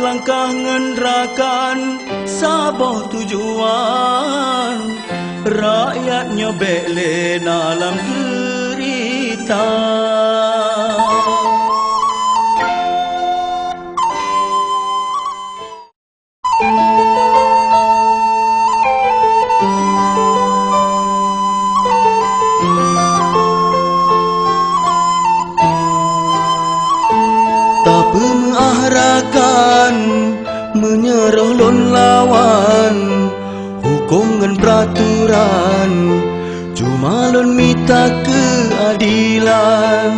langkah ngendrakan saboh tujuan, rakyatnya bele dalam derita. Mengarahkan menyerah lon lawan, hukum dan peraturan cuma lon minta keadilan.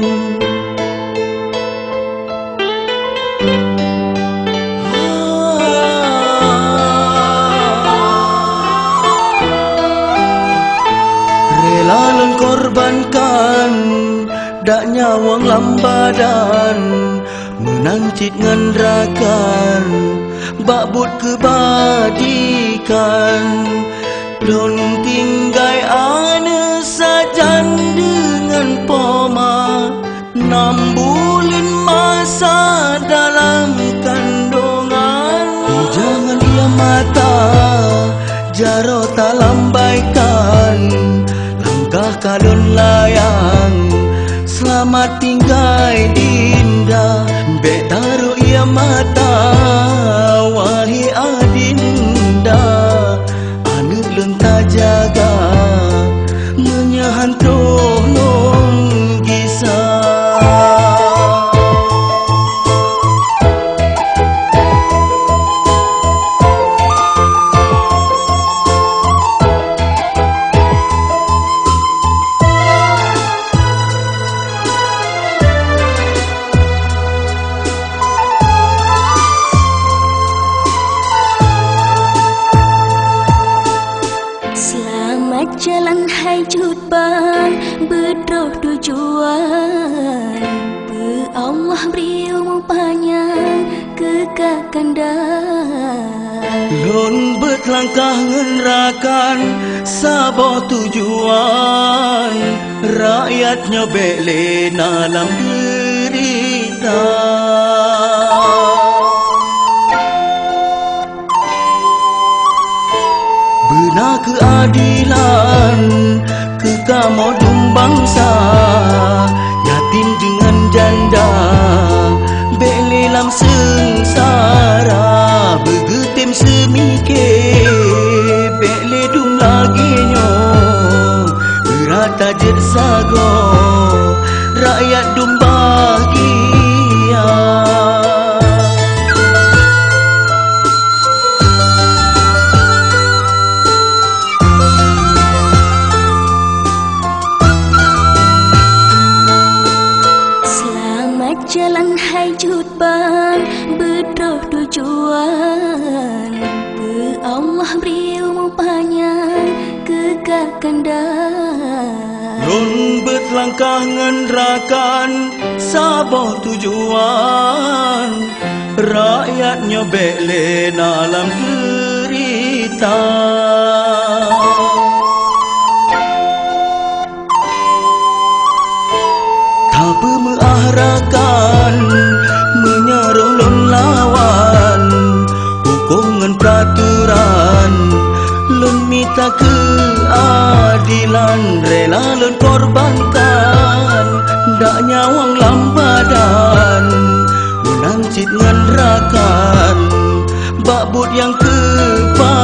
Rela lon korbankan dak nyawang lambadan, menancit ngendrakan bakbut kebadikan. Lon tinggai ane sajan dengan poma, 6 bulan masa dalam kandungan. Jangan ia mata jaro tak lambaikan, langkah kalon layang selamat tinggal dinda. Bek taruh ia mata wahai adinda, anu lun tak jaga menyahantuh nong kisah. Jalan hai jut bang bedroh tujuan, be Allah beri umur panjang kekakandan. Lon berlangkah ngendrakan saboh tujuan, rakyatnya bele dalam derita. Benar keadilan kekamodum bangsa, yatim dengan janda bele lam sengsara. Begetem semike bele dum lagi nyo, berata jer sago rakyat dum bahagia. Jalan hai jut bang bedroh tujuan, be Allah beri umur panjang kekakandan. Lon berlangkah ngendrakan saboh tujuan, rakyatnya bele dalam derita. Tapi mengarahkan menyaruh lon lawan, hukum dan peraturan lon minta keadilan. Rela lon korbankan dak nyawang lambadan, menancit ngendrakan bakbut yang kebajikan.